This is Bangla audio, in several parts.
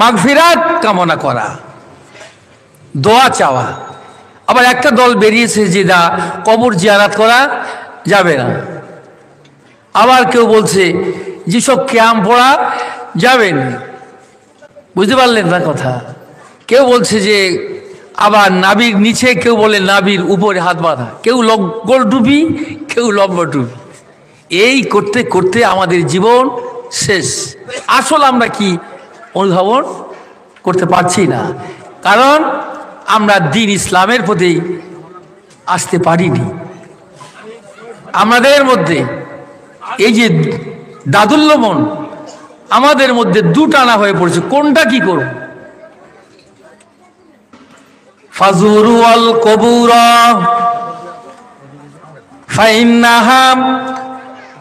মাগফিরাত কামনা করা, দোয়া চাওয়া। আবার একটা দল বেরিয়েছে যে না, কবর জিয়ারত করা যাবে না। আবার কেউ বলছে যেসব ক্যাম্প পড়া যাবেন। বুঝতে পারলেন না কথা? কেউ বলছে যে আবার নাভির নিচে, কেউ বলে নাভির উপরে হাত বাঁধা, কেউ গোল টুপি, কেউ লম্বা টুপি। এই করতে করতে আমাদের জীবন শেষ। আসল আমরা কি অনুধাবন করতে পারছি না, কারণ আমরা দ্বীন ইসলামের প্রতি আসতে পারিনি। আমাদের মধ্যে এই যে দাদুল্যমন আমাদের মধ্যে দুটানা হয়ে পড়েছে, কোনটা কি করব? ফাজুরু আল কবুরা ফাইন্নাহা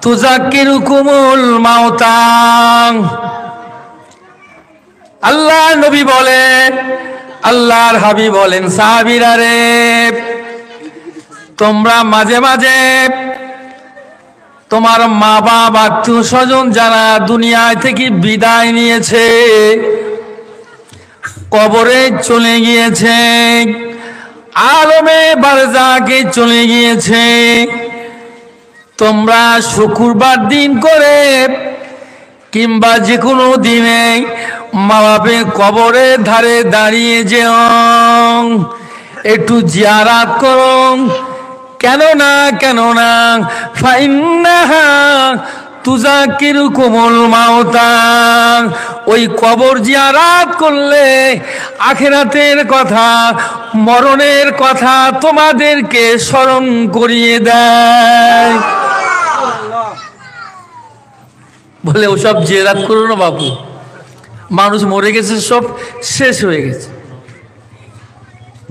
তুযাক্কিরুকুমুল মাউতা। আল্লাহ নবী বলেন, আল্লাহর হাবিব বলেন, সাহাবীরা রে, তোমরা মাঝে মাঝে তোমার মা বাবা আত্মীয় স্বজন যারা দুনিয়া থেকে বিদায় নিয়েছে, কবরে চলে গিয়েছে, আলমে বারজাকে চলে গিয়েছে, তোমরা শুক্রবার দিন করে কিংবা যে কোনো দিনে মা বাপের কবরের ধারে দাঁড়িয়ে যেও, একটু জিয়ারাত করো। কেননা ফাইন্নাহা তুযাক্কিরুকুমুল মাউতা। ওই কবর জিয়ারাত করলে আখিরাতের কথা, মরণের কথা তোমাদেরকে স্মরণ করিয়ে দেয়। বলে ওসব জিয়ারাত করো না বাবু, মানুষ মরে গেছে, সব শেষ হয়ে গেছে।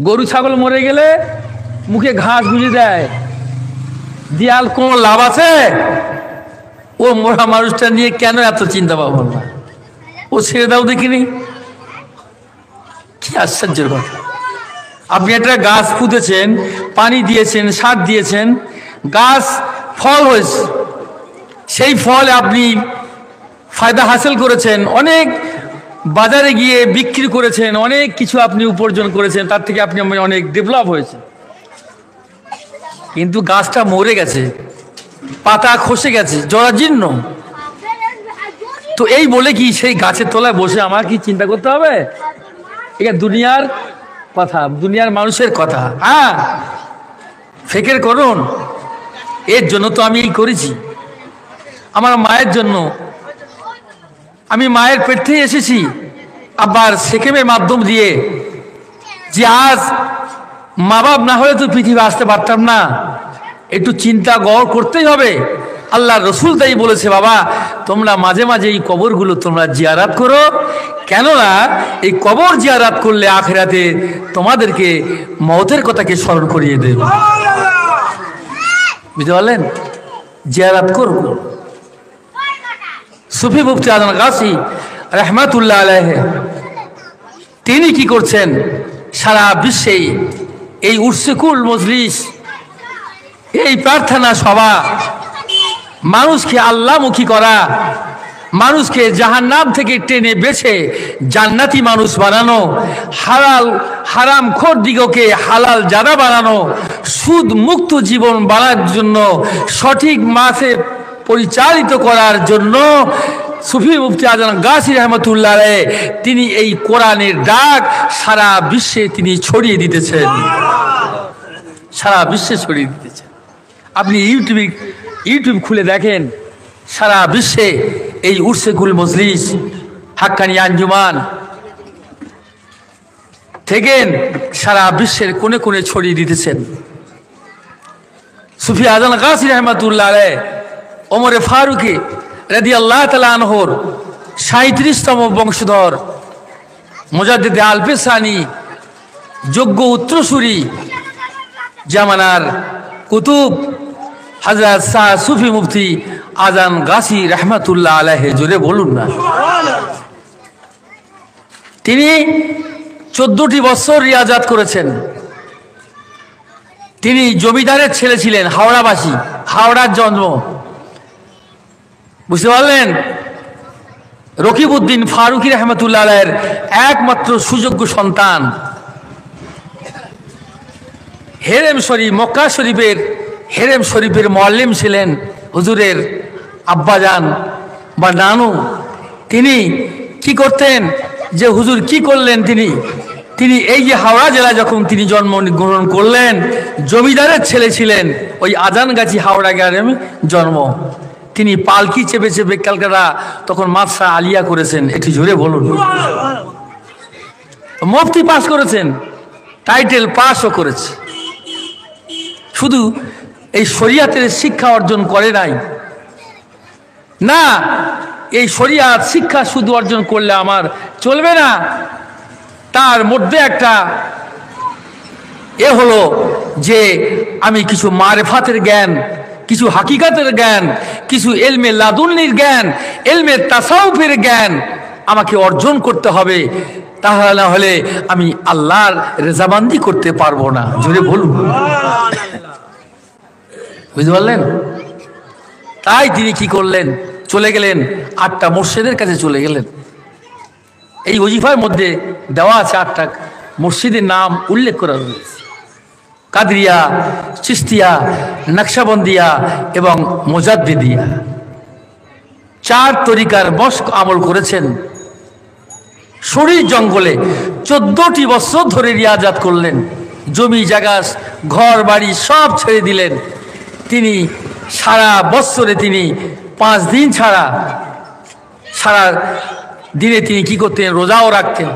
গরু ছাগল মরে গেলে মুখে ঘাস গুঁজে দেয়, দিয়াল কোনো লাভ আছে? ও মরা মানুষটা নিয়ে কেন এত চিন্তা ভাবনা? ও ছেড়ে দাও দেখিনি। কি আশ্চর্যের কথা! আপনি একটা গাছ পুঁতেছেন, পানি দিয়েছেন, সার দিয়েছেন, গাছ ফল হয়েছে, সেই ফল আপনি ফায়দা হাসিল করেছেন, অনেক বাজারে গিয়ে বিক্রি করেছেন, অনেক কিছু আপনি উপার্জন করেছেন, তার থেকে আপনি অনেক ডেভেলপ হয়েছে। কিন্তু গাছটা মরে গেছে, পাতা খসে গেছে, জরাজীর্ণ। তো এই বলে কি সেই গাছের তলায় বসে আমার কি চিন্তা করতে হবে? এটা দুনিয়ার কথা, দুনিয়ার মানুষের কথা। হ্যাঁ, ফেকের করুন। এর জন্য তো আমি এই করেছি, আমার মায়ের জন্য। আমি মায়ের পেট থেকে এসেছি, আবার সেকেমের মাধ্যম দিয়ে, যে আজ মা বাপ না হলে তো পৃথিবী আসতে পারতাম না। একটু চিন্তা গড় করতেই হবে। আল্লাহ রসুল তাই বলেছে, বাবা তোমরা মাঝে মাঝে এই কবরগুলো তোমরা জিয়ারাত করো, কেননা এই কবর জিয়ারাত করলে আখিরাতে তোমাদেরকে মওতের কথাকে স্মরণ করিয়ে দেবে। বুঝতে পারলেন? জিয়ারাত করো। সুফি মুফতি আজম গাছি রহমাতুল্লাহ আলাইহি তিনি কি করছেন? সারা বিশ্বে এই উর্সিকুল মজলিস, এই প্রার্থনা সভা, মানুষকে আল্লাহমুখী করা, মানুষকে জাহান্নাম থেকে টেনে বেছে জান্নাতি মানুষ বানানো, হারাম খোর দিগকে হালাল জাদা বানানো, সুদ মুক্ত জীবন বানার জন্য, সঠিক মাসে পরিচালিত করার জন্য সুফি মুফতি আজম গাছি রহমতুল্লাহ আলাইহি তিনি এই কোরআনের ডাক সারা বিশ্বে তিনি ছড়িয়ে দিতেছেন, সারা বিশ্বে ছড়িয়ে দিতেছেন। আপনি ইউটিউব খুলে দেখেন, সারা বিশ্বে এই উর্সিকুল মজলিস, হাক্কানি আঞ্জুমান থেকে সারা বিশ্বের কোণে কোণে ছড়িয়ে দিতেছেন। সুফি আজম গাছি রহমতুল্লাহ আলাইহি ওমরে ফারুকে রাদিয়াল্লাহু তাআলা আনহুর ৩৭তম বংশধর, মুজাদ্দিদ আল-পেশানি, যোগ্য উত্তরসূরি, জামানার কুতুব হযরত শাহ সুফি মুফতি আজম গাছি রহমতুল্লাহ আলাইহি, জোরে বলুন না। তিনি 14টি বছর রিয়াজাত করেছেন। তিনি জমিদারের ছেলে ছিলেন, হাওড়াবাসী, হাওড়ার জন্ম। বুঝতে পারলেন? রকিবউদ্দিন ফারুকী রহমতুল্লাহ আলাইহির একমাত্র সুযোগ্য সন্তান। হেরেম শরীফ, মক্কা শরীফের হেরেম শরীফের মুআল্লিম ছিলেন হুজুরের আব্বাজান বা নানু। তিনি কি করতেন, যে হুজুর কি করলেন, তিনি এই যে হাওড়া জেলা যখন তিনি জন্মগ্রহণ করলেন, জমিদারের ছেলে ছিলেন, ওই আজানগাছি হাওড়া গ্রামে জন্ম। তিনি পালকি চেপে চেপে ক্যালকাটা তখন মাদ্রাসা আলিয়া করেছেন, একটু জোরে বলুন। মুফতি পাস করেছেন, টাইটেল পাসও করেছে। শুধু এই শরিয়াতের শিক্ষা অর্জন করে নাই, না, এই শরিয়াত শিক্ষা শুধু অর্জন করলে আমার চলবে না, তার মধ্যে একটা হলো যে আমি কিছু মারেফাতের জ্ঞান, কিছু হাকিকাতের জ্ঞান, কিছু এলমে লাদুন্নির জ্ঞান, এলমে তাসাউফের জ্ঞান আমাকে অর্জন করতে হবে, তাহলে না হলে আমি আল্লাহর রেজাবান্দি করতে পারবো না। জোরে বলুন, বুঝতে পারলেন? তাই তিনি কি করলেন, চলে গেলেন 8টা মুর্শিদের কাছে চলে গেলেন। এই ওজিফার মধ্যে দেওয়া আছে 8টা মুর্শিদের নাম উল্লেখ করা রয়েছে, কাদরিয়া, চিস্তিয়া, নকশবন্দিয়া এবং মুজাদ্দিদিয়া। 4 তরিকার মশক আমল করেছেন। শরীর জঙ্গলে 14টি বছর ধরে রিয়াজাত করলেন। জমি জায়গা, ঘর বাড়ি সব ছেড়ে দিলেন। তিনি সারা বছরে তিনি 5 দিন ছাড়া সারা দিনে তিনি কি করতেন, রোজাও রাখতেন,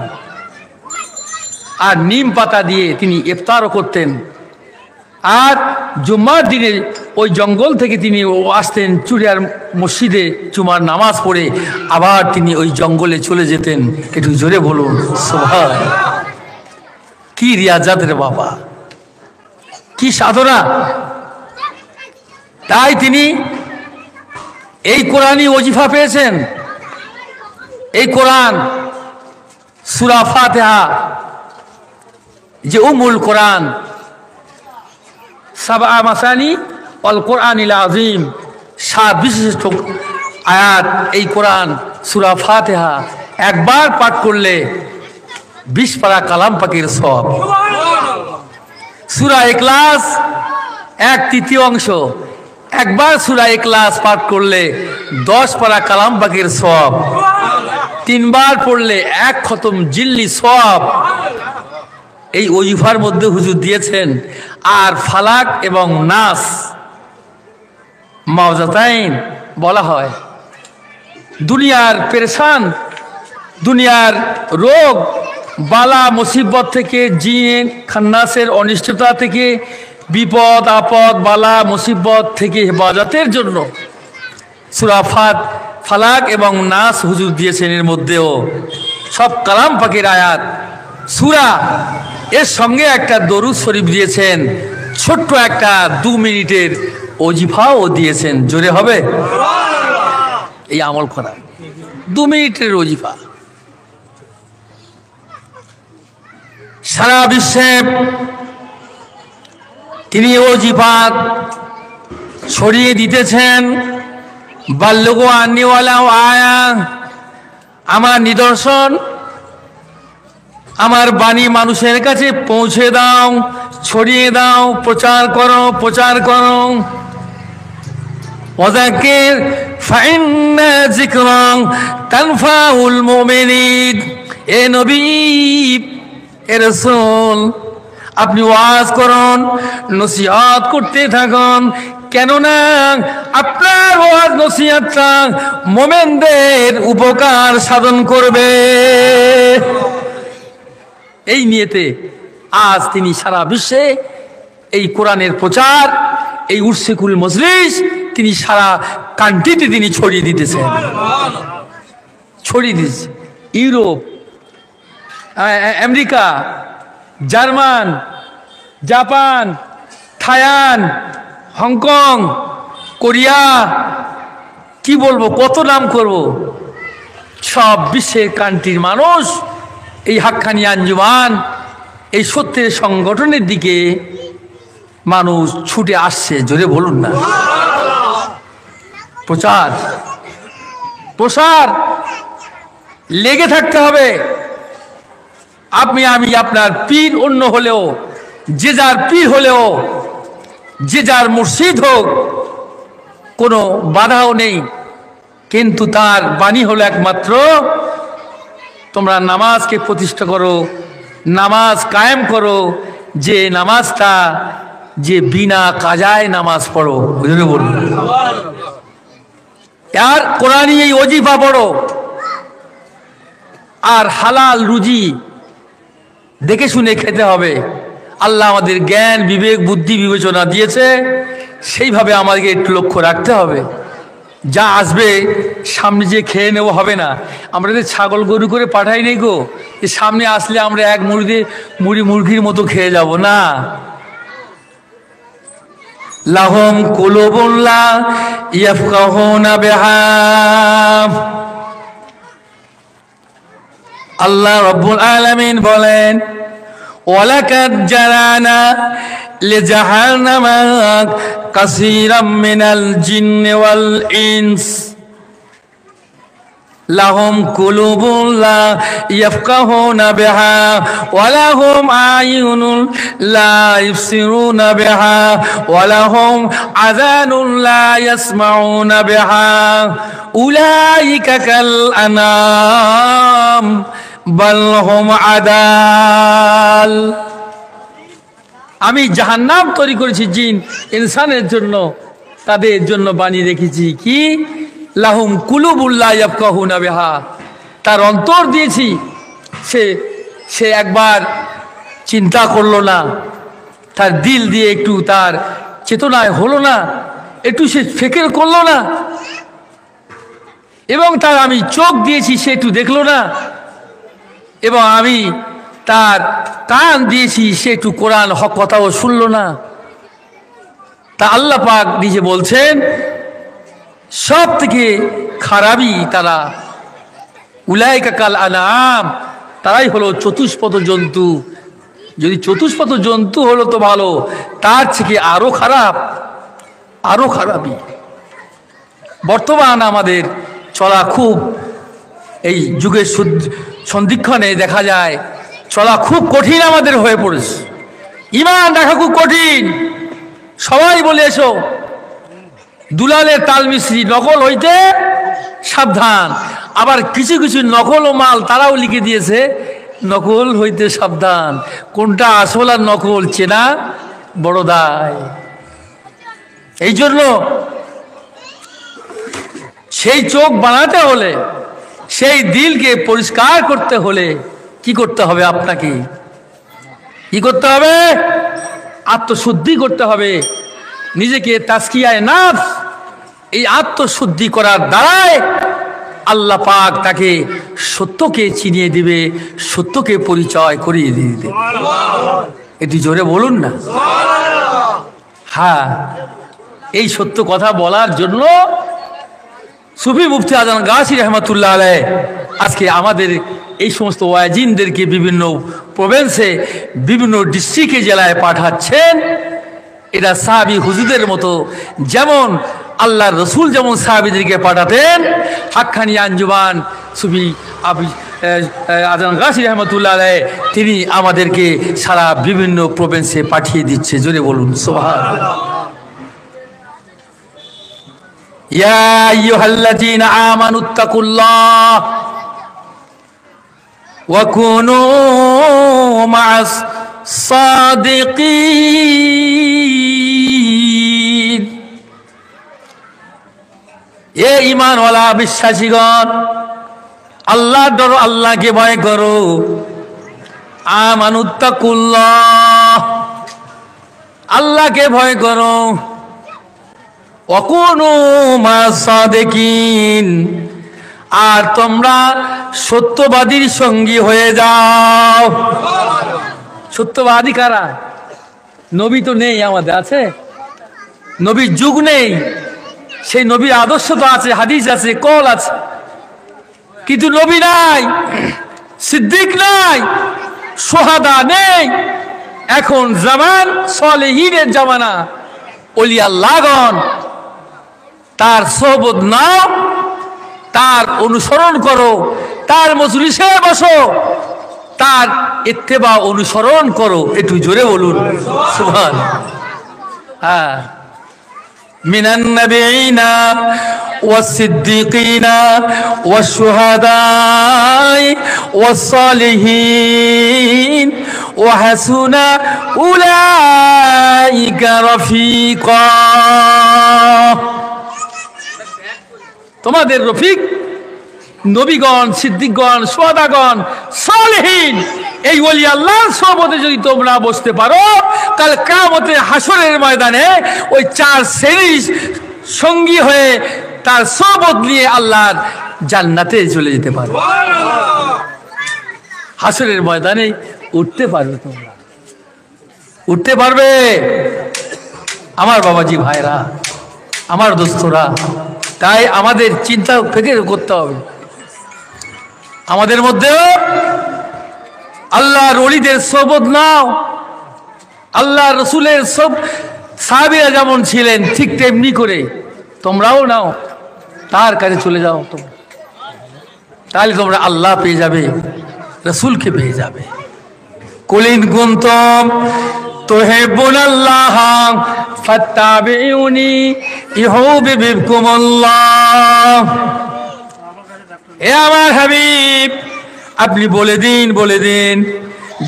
আর নিম পাতা দিয়ে তিনি ইফতারও করতেন। আর জুম্মার দিনে ওই জঙ্গল থেকে তিনি আসতেন চুড়িয়ার মসজিদে জুমার নামাজ পড়ে, আবার তিনি ওই জঙ্গলে চলে যেতেন। একটু জোরে বলুন সুবহানাল্লাহ। কি রিয়াজাত রে বাবা, কি সাধনা! তাই তিনি এই কোরআনি ওজিফা পেয়েছেন। এই কোরআন সূরা ফাতিহা যে উমুল কোরআন, সাবআ মাসানি অল কোরআনিল আযীম, 7 বিশিষ্ট আয়াত এই কোরআন সূরা ফাতিহা একবার পাঠ করলে 20 পারা কালাম পাকের সওয়াব। সূরা ইখলাস 1/3 অংশ একবার সূরা ইখলাস পাঠ করলে 10 পারা কালাম পাকের সওয়াব। 3 বার পড়লে 1 খতম জিল্লি সওয়াব এই ওজিফার মধ্যে হুজুর দিয়েছেন। আর ফালাক এবং নাস মাওজাতাইন বলা হয়। দুনিয়ার পেরেশান, দুনিয়ার রোগ বালা মুসিবত থেকে, জিন খান্নাসের অনিষ্টতা থেকে, বিপদ আপদ বালা মুসিবত থেকে হেফাজতের জন্য সূরা ফালাক এবং নাস হুজুর দিয়েছেন। এর মধ্যেও সব কালাম পাকের আয়াত সূরা, এর সঙ্গে একটা দরুদ শরীফ দিয়েছেন, ছোট্ট একটা 2 মিনিটের ওজিফাও দিয়েছেন। জোরে হবে এই আমল করা, 2 মিনিটের ওজিফা। সারা বিশ্বে তিনি ওজিফা ছড়িয়ে দিতেছেন। বাল্লুগু আন্নিওয়ালা আয়া, আমার নিদর্শন, আমার বাণী মানুষের কাছে পৌঁছে দাও, ছড়িয়ে দাও, প্রচার করো, প্রচার করো। ওয়াযাক্কির ফাইন্না যিকরা তানফাউল মুমিনিন। এ নবী, এ রাসূল, আপনি ওয়াজ করুন, নসিহত করতে থাকুন, কেননা আপনার ওয়াজ নসিহতটা মুমিনদের উপকার সাধন করবে। এই নিয়েতে আজ তিনি সারা বিশ্বে এই কোরআনের প্রচার, এই উরসিকুল মজলিস তিনি সারা কান্ট্রিতে তিনি ছড়িয়ে দিতেছেন, ছড়িয়ে দিতেছে। Europe, America, German, Japan, Thailand, Hong Kong, Korea, কি বলবো, কত নাম করব, সব বিশ্বের কান্ট্রির মানুষ এই হাক্কানি আঞ্জুমান, এই সত্যের সংগঠনের দিকে মানুষ ছুটে আসছে। জোরে বলুন না, প্রচার, প্রসার। লেগে থাকতে হবে। আপনি আমি আপনার পীর অন্য হলেও, যে যার পীর হলেও, যে যার মুর্শিদ হোক, কোনো বাধাও নেই। কিন্তু তার বাণী হলো একমাত্র তোমরা নামাজকে প্রতিষ্ঠা করো, নামাজ কায়েম করো, যে নামাজটা যে বিনা কাজায় নামাজ পড়ো, বুঝলে বলুন। আর কোরআনি এই ওজিফা পড়ো, আর হালাল রুজি দেখে শুনে খেতে হবে। আল্লাহ আমাদের জ্ঞান বিবেক বুদ্ধি বিবেচনা দিয়েছে, সেইভাবে আমাদেরকে একটু লক্ষ্য রাখতে হবে। যা আসবে সামনে যে খেয়ে নেব হবে না। আমরা যে ছাগল গরু করে পাঠাই নেই গো, যে সামনে আসলে আমরা এক মুরগির মতো খেয়ে যাব না। লাহুম কুলুবুন লা ইয়াফকাহুনা বিহা। আল্লাহ রাব্বুল আলামিন বলেন, ওয়ালাকাদ জারানা লিজাহান্নামা কাসীরাম মিনাল জিন্নি ওয়াল ইনস লাহুম কুলুবুন লা ইয়াফকাহুনা বিহা ওয়া লাহুম আ'য়ুনুন লা ইবসিরুনা বিহা ওয়া লাহুম আযানুন লা ইয়াসমাউনা বিহা উলাইকা কাল আনাম বাল হুম আদাল। আমি জাহান্নাম তৈরি করেছি জিন ইনসানের জন্য, তাদের জন্য বানিয়ে রেখেছি কি? লাহুম কুলুবুন লা ইয়াফকাহুনা বিহা। তার অন্তর দিয়েছি, সে একবার চিন্তা করলো না, তার দিল দিয়ে একটু তার চেতনায় হলো না, একটু সে ফিকির করলো না। এবং তার আমি চোখ দিয়েছি, সে একটু দেখলো না। এবং আমি তার কান দিয়েছি, সে একটু কোরআন হক কথাও শুনলো না। তা আল্লাহ পাক নিজে বলছেন সব থেকে খারাপই তারা। উলাইকা কাল আনাম, তারাই হলো চতুষ্পদ জন্তু। যদি চতুষ্পদ জন্তু হলো তো ভালো, তার থেকে আরো খারাপ, আরো খারাপই। বর্তমান আমাদের চলা খুব, এই যুগের সন্ধিক্ষণে দেখা যায় চলা খুব কঠিন আমাদের হয়ে পড়েছে। ইমান রাখা খুব কঠিন। সবাই বলে এসো, দুলালের তাল মিস্ত্রি, নকল হইতে সাবধান। আবার কিছু কিছু নকল ও মাল তারাও লিখে দিয়েছে, নকল হইতে সাবধান। কোনটা আসল আর নকল চেনা বড় দায়। এই জন্য সেই চোখ বানাতে হলে, সেই দিলকে পরিষ্কার করতে হলে কি করতে হবে? আপনাকে কি করতে হবে? আত্মশুদ্ধি করতে হবে। নিজেকে তাজকিয়ায়ে নাফস, এই আত্মশুদ্ধি করার দ্বারাই আল্লাহ পাক তাকে সত্যকে চিনিয়ে দিবে, সত্যকে পরিচয় করিয়ে দিবে। এটি জোরে বলুন না। হ্যাঁ, এই সত্য কথা বলার জন্য সুফি মুফতি আজান গাছি রহমতুল্লাহ আলাইহ আজকে আমাদের এই সমস্ত ওয়াজিনদেরকে বিভিন্ন প্রভিন্সে, বিভিন্ন ডিস্ট্রিক্টে, জেলায় পাঠাচ্ছেন। এরা সাহাবী হুজুরদের মতো, যেমন আল্লাহর রসুল যেমন সাহাবীদেরকে পাঠাতেন, হাক্কানি আঞ্জুমান সুফি আজান গাছি রহমতুল্লাহ আলাইহ তিনি আমাদেরকে সারা বিভিন্ন প্রভিন্সে পাঠিয়ে দিচ্ছে। জোরে বলুন সুবহানাল্লাহ। ইয়া আইয়ুহাল্লাযীনা আমানুত্তাকুল্লাহ ওয়া কুনু মা'আস সাদিকিন। এ ঈমানওয়ালা বিশ্বাসীগণ, আল্লাহর ডর, আল্লাহকে ভয় করো। আমানুত্তাকুল্লাহ, আল্লাহকে ভয় করো। ওয়া কুনু মা'আস সাদিকিন, আর তোমরা সত্যবাদীর সঙ্গী হয়ে যাও। সত্যবাদী কারা? নবী তো নেই আমাদের, আছে? নবীর যুগ নেই, সেই নবীর আদর্শ তো আছে, হাদিস আছে, কল আছে, কিন্তু নবী নাই, সিদ্দিক নাই, সোহাদা নেই। এখন জামান সালেহীনের জামানা। ওলি আল্লাহগণ, তার সোহবত নাও, তার অনুসরণ করো, তার মজলিসে বসো, তার ইত্তেবা অনুসরণ করো। একটু জোরে বলুন সুবহানাল্লাহ। হ্যাঁ, মিনান নাবিয়িনা ওয়াস-সিদ্দীকিনা ওয়াশ-শুহাদাই ওয়াস-সালিহিন ওয়া হাসুনা উলাইকা রাফিকা। তোমাদের রফিক নবীগণ, সিদ্দিকগণ, শুহাদাগণ, সালেহীন, এই ওলি আল্লাহর সোহবতে যদি তোমরা বসতে পারো, কাল কিয়ামতে হাসরের ময়দানে ওই চার শ্রেণীর সঙ্গী হয়ে তার সোহবত নিয়ে আল্লাহর জান্নাতে চলে যেতে পারো। হাসরের ময়দানে উঠতে পারবে, তোমরা উঠতে পারবে। আমার বাবাজি ভাইরা, আমার দোস্তরা, তাই আমাদের চিন্তা ফিকির করতে হবে। আমাদের মধ্যেও আল্লাহর ওলিদের সোহবত নাও। আল্লাহ রসুলের সব সাহাবীরা যেমন ছিলেন ঠিক তেমনি করে তোমরাও নাও, তার কাছে চলে যাও তোমরা, তাহলে তোমরা আল্লাহ পেয়ে যাবে, রসুলকে পেয়ে যাবে। কুলিন কুনতুম তুহিব্বুনাল্লাহ ফাত্তাবিউনি ইউহিব্বুকুমুল্লাহ। এ আমার হাবিব, আপনি বলে দিন,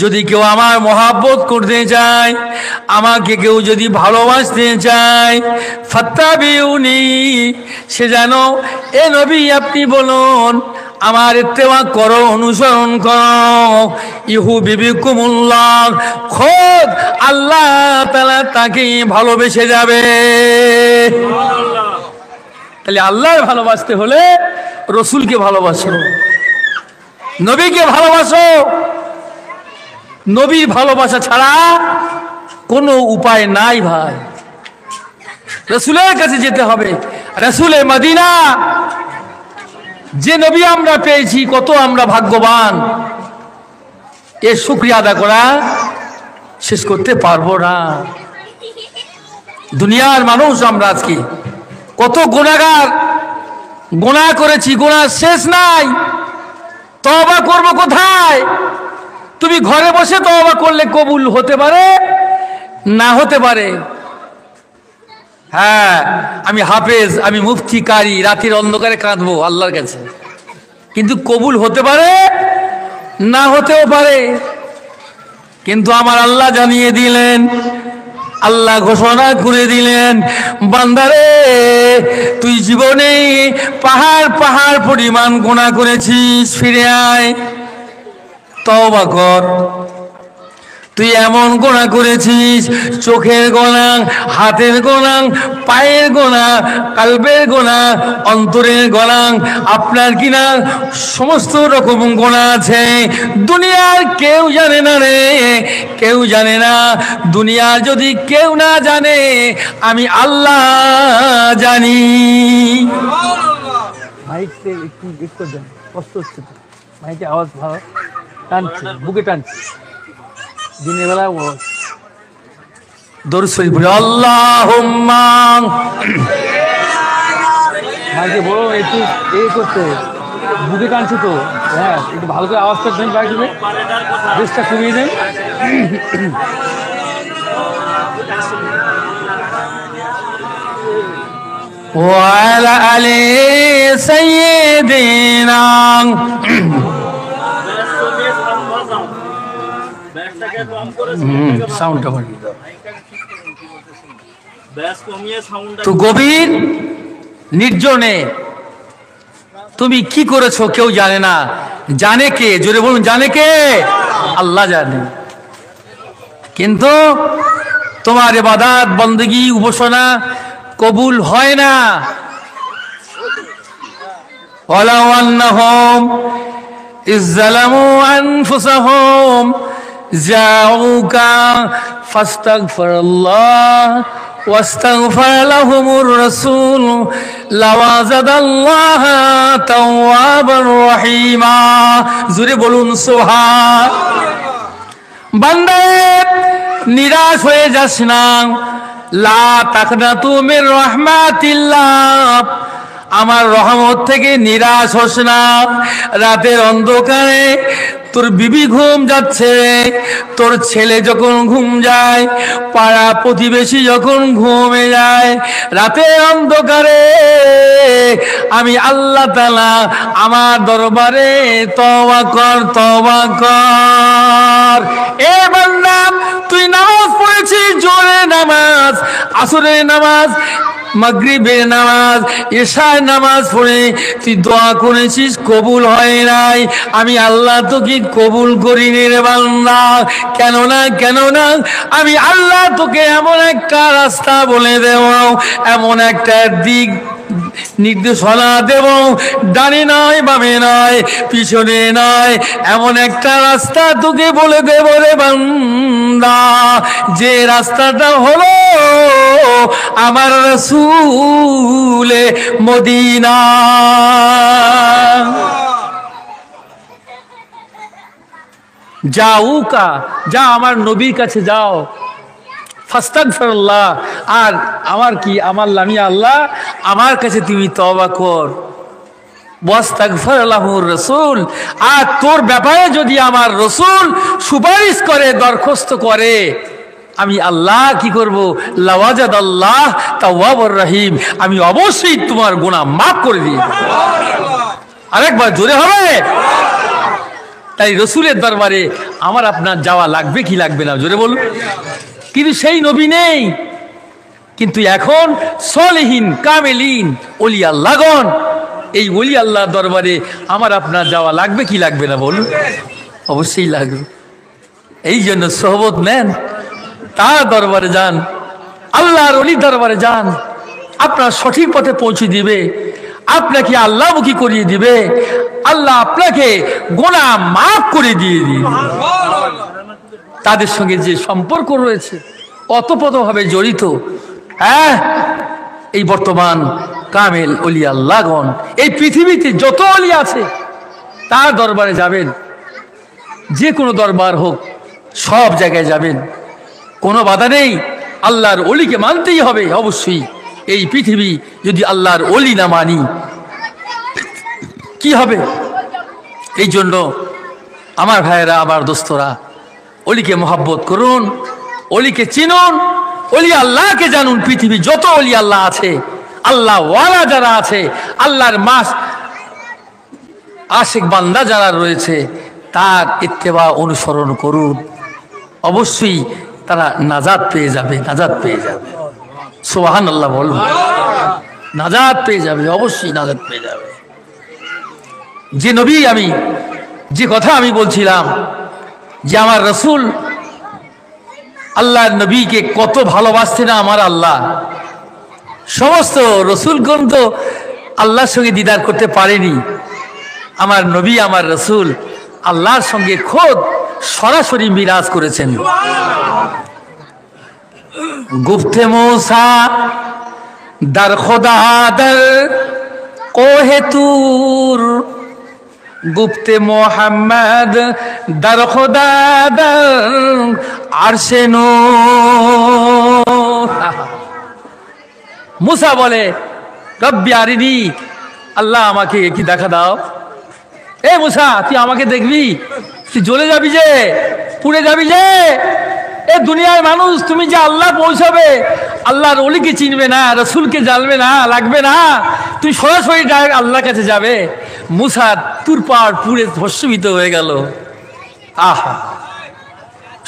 যদি কেউ আমার মহাব্বত করতে চায়, আমাকে কেউ যদি ভালোবাসতে চায়, ফাত্তাবিউনি, সে যেন, এ নবী আপনি বলুন, আমার ইত্তেবা করো, অনুসরণ করো, ইউহিব্বুকুমুল্লাহ, খোদ আল্লাহ তাআলা তাকে ভালোবেসে যাবে। তাহলে আল্লাহর ভালোবাসতে হলে রসুলকে ভালোবাসো, নবীকে ভালোবাসো। নবীর ভালোবাসা ছাড়া কোনো উপায় নাই ভাই। রসুলের কাছে যেতে হবে, রসুলে মদিনা। যে নবী আমরা পেয়েছি, কত আমরা ভাগ্যবান, এর শুকরিয়া আদা করা শেষ করতে পারবো না। দুনিয়ার মানুষ আমরা আজকে কত গুনাহগার, গুনাহ করেছি, গুনাহ শেষ নাই। তওবা করব কোথায়? তুমি ঘরে বসে তওবা করলে কবুল হতে পারে, না হতে পারে। হ্যাঁ, আমি হাফেজ, আমি মুফতি, কারি, রাতের অন্ধকারে কাঁদবো আল্লাহর কাছে, কিন্তু কবুল হতে পারে, না হতেও পারে। কিন্তু আমার আল্লাহ জানিয়ে দিলেন, আল্লাহ ঘোষণা করে দিলেন, বান্দারে তুই জীবনে পাহাড় পাহাড় পরিমাণ গুনাহ করেছিস, ফিরে আয়, তওবা কর। তুই এমন গুনাহ করেছিস, চোখের গুনাহ, হাতের গুনাহ, পায়ের গুনাহ, কলবের গুনাহ, অন্তরের গুনাহ, আপনার কিনা সমস্ত রকম গুনাহ আছে। দুনিয়ার কেউ জানে না রে, কেউ জানে না। দুনিয়ার যদি কেউ না জানে, আমি আল্লাহ জানি। মাইকতে একটু দেখতে দেন, কষ্ট হচ্ছে তো, মাইকে আওয়াজ ভালো টানছে, বুকে টানছে। দিনের বেলা দরুদ শরীফ পড়ে আল্লাহুম্মা, মাইকে বড় একটু এই করতে, বুকে টানছে তো। হ্যাঁ, একটু ভালো করে আওয়াজটা দেন, বাইক দেবে, বেশটা কমিয়ে দেন। ওয়ালা আলি সাইয়্যিদিনা, তো গভীর নির্জনে তুমি কি করেছো কেউ জানে না। জানে কে? জোরে বলুন, জানে কে? আল্লাহ জানে। কিন্তু তোমার ইবাদত, বন্দেগী, উপাসনা কবুল হয় না। ওয়ালাউ আন্নাহুম ইযলামু আনফুসাহুম জাউকা ফাস্তাগফিরুল্লাহ ওয়াস্তাগফার লাহুমুর রাসূল লাওয়াজাদাল্লাহ তাওয়াবার রহিমা। জোরে বলুন সুবহান। বান্দা নিরাশ হয়ে যাস না, লা তাকনাতু মির রাহমাতিল্লাহ। আমার রহমত থেকে নিরাশ হোস না। রাতের অন্ধকারে তোর বিবি ঘুম যাচ্ছে, তোর ছেলে যখন ঘুম যায়, পাড়া প্রতিবেশী যখন ঘুমে যায়, রাতের অন্ধকারে আমি আল্লাহ তাআলা আমার দরবারে তওবা কর, তওবা কর। এ বান্দা, তুই নামাজ পড়েছিস, জোহরের নামাজ, আসরের নামাজ, মাগরিবের নামাজ, এশার নামাজ পড়ে তুই দোয়া করেছিস, কবুল হয় নাই। আমি আল্লাহ তোকে কবুল করিনি রে বান্দা। কেননা আমি আল্লাহ তোকে এমন একটা রাস্তা বলে দেব, এমন একটা দিক নির্দেশনা দেব, ডানে নয়, বামে নয়, পিছনে নয়, এমন একটা রাস্তা তোকে বলে দেব রে বান্দা, যে রাস্তাটা হলো আমার রাসূলে মদিনা। যাউকা, যা আমার নবীর কাছে যাও, ফাস্তাগফিরুল্লাহ, আর আমার কি আমার লামি আল্লাহ, আমার কাছে তুমি তওবা কর। ওয়াস্তাগফির লাহুর রাসূল, আর তোর ব্যাপারে যদি আমার রাসূল সুপারিশ করে, দরখাস্ত করে, আমি আল্লাহ কি করব? লাওয়াজাদাল্লাহ তাওয়াবুর রহিম, আমি অবশ্যই তোমার গুনাহ মাফ করে দিই। আরেকবার জোরে হবে। তাই রসুলের দরবারে আমার আপনার যাওয়া লাগবে কি লাগবে না, জোরে বলুন। কিন্তু সেই নবী নেই। কিন্তু এখন সলিহিন, কামেলিন, ওলি আল্লাহগণ, এই ওলি আল্লাহ দরবারে আমার আপনার যাওয়া লাগবে কি লাগবে না বলুন? অবশ্যই লাগবে। এই জন্য সোহবত নেন, তার দরবারে যান, আল্লাহর ওলি দরবারে যান, আপনার সঠিক পথে পৌঁছে দিবে, আপনাকে আল্লাহমুখী করিয়ে দিবে, আল্লাহ আপনাকে গুনাহ মাফ করে দিয়ে দিবে। তাদের সঙ্গে যে সম্পর্ক রয়েছে অতপ্রতভাবে জড়িত, হ্যাঁ, এই বর্তমান কামেল ওলি আল্লাহগণ, এই পৃথিবীতে যত ওলি আছে তার দরবারে যাবেন, যে কোনো দরবার হোক, সব জায়গায় যাবেন, কোনো বাধা নেই। আল্লাহর ওলিকে মানতেই হবে অবশ্যই। এই পৃথিবী যদি আল্লাহর ওলি না মানি কি হবে? এই জন্য আমার ভাইয়েরা, আমার দোস্তরা, ওলিকে মহব্বত করুন, ওলিকে চিনুন, ওলি আল্লাহকে জানুন। পৃথিবী যত ওলি আল্লাহ আছে, আল্লাহ ওয়ালা যারা আছে, আল্লাহর মাস আশিক বান্দা যারা রয়েছে, তার ইত্তেবা অনুসরণ করুন, অবশ্যই তারা নাজাত পেয়ে যাবে, নাজাত পেয়ে যাবে। সুবহানাল্লাহ বলুন। নাজাত পেয়ে যাবে, অবশ্যই নাজাত পেয়ে যাবে। যে নবী, আমি যে কথা আমি বলছিলাম, যে আমার রসুল আল্লাহর নবীকে কত ভালোবাসতে না আমার আল্লাহ। সমস্ত রসুলগণ তো আল্লাহর সঙ্গে দিদার করতে পারেনি। আমার নবী, আমার রসুল আল্লাহর সঙ্গে খোদ সরাসরি মিরাজ করেছেন। গুফতে মূসা দার খোদা দার কোহে তুর, গুপ্তে মোহাম্মদ দার খোদা দার আরশে নূর। মুসা বলে, রব্বি আরিনি, আল্লাহ আমাকে কি দেখা দাও। এ মুসা, তুই আমাকে দেখবি? তুই জ্বলে যাবি যে, পুড়ে যাবি যে। এ দুনিয়ার মানুষ, তুমি যে আল্লাহ পৌঁছাবে, আল্লাহর ওলিকে চিনবে না, রসুলকে জানবে না, লাগবে না, তুমি সরাসরি ডাইরেক্ট আল্লাহর কাছে যাবে। মুসা তুরপাড় পুড়ে ভস্মীভূত হয়ে গেল। আহা,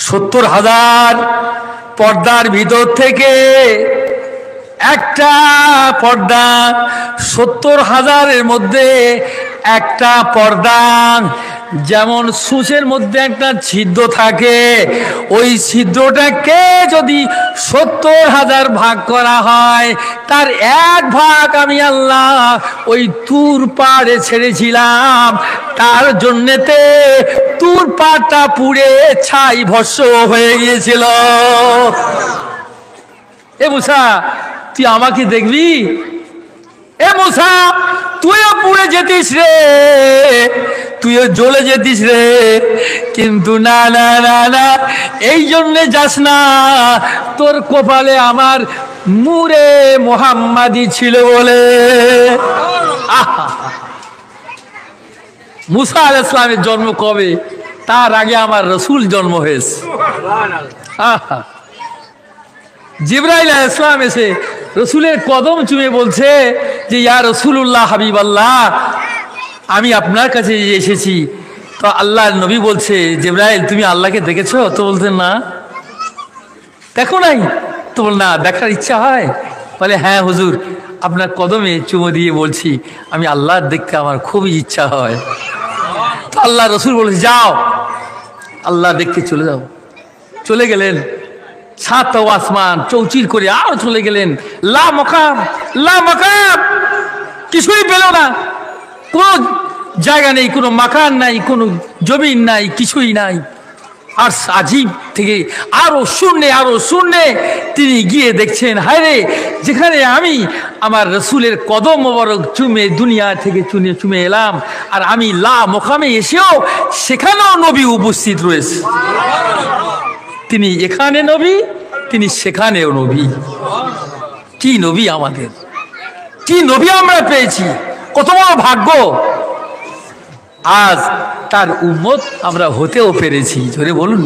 70,000 পর্দার ভিতর থেকে একটা পর্দা, 70,000-এর মধ্যে একটা পর্দা। যেমন সূচের মধ্যে একটা ছিদ্র থাকে, ওই ছিদ্রটাকে যদি 70,000 ভাগ করা হয়, তার এক ভাগ আমি আল্লাহ ওই তুর পাড়ে ছেড়েছিলাম। তার জন্যেতে তুর পাড়টা পুড়ে ছাই ভস্ম হয়ে গিয়েছিল। এ মুসা, তুই আমাকে দেখবি? এ মুসা, তুইও পুড়ে যেতিস রে, তুইও জ্বলে যেতিস রে, কিন্তু না না না না, এই জন্যে যাস না। তোর কপালে আমার নূরে মুহাম্মাদি ছিল বলে। মুসা আলাইহিস সালামের জন্ম কবে? তার আগে আমার রসুল জন্ম হয়েছে। জিবরাইল আলাইহিস সালাম এসে রসুলের কদম চুমে বলছে যে ইয়া রাসূলুল্লাহ হাবিবাল্লাহ, আমি আপনার কাছে এসেছি। তো আল্লাহর নবী বলছে, জিবরাইল তুমি আল্লাহকে দেখেছো? তো বলতেন না। দেখো নাই? তো বল না, দেখার ইচ্ছা হয়? বলে হ্যাঁ হুজুর, আপনার কদমে চুমো দিয়ে বলছি আমি আল্লাহর দেখতে আমার খুবই ইচ্ছা হয়। তো আল্লাহ রসুল বলেছে যাও আল্লাহ দেখতে চলে যাও। চলে গেলেন, সাত আসমান চৌচির করে আর চলে গেলেন। লা মকাম, লা মকাম, কিছুই পেল না। কোনো জায়গা নেই, কোনো মাকান নাই, কোনো জমিন নাই, কিছুই নাই। আর আজিব থেকে আরো শূন্যে তিনি গিয়ে দেখছেন, হায় রে, যেখানে আমি আমার রসুলের কদম মোবারক চুমে দুনিয়া থেকে চুমে এলাম, আর আমি লা মোকামে এসেও সেখানেও নবী উপস্থিত রয়েছে। তিনি এখানে নবী, তিনি সেখানেও নবী। কি নবী আমাদের, কি নবী আমরা পেয়েছি, কত বড় ভাগ্য। আজ তার উম্মত আমরা হতেও পেরেছি, জোরে বলুন।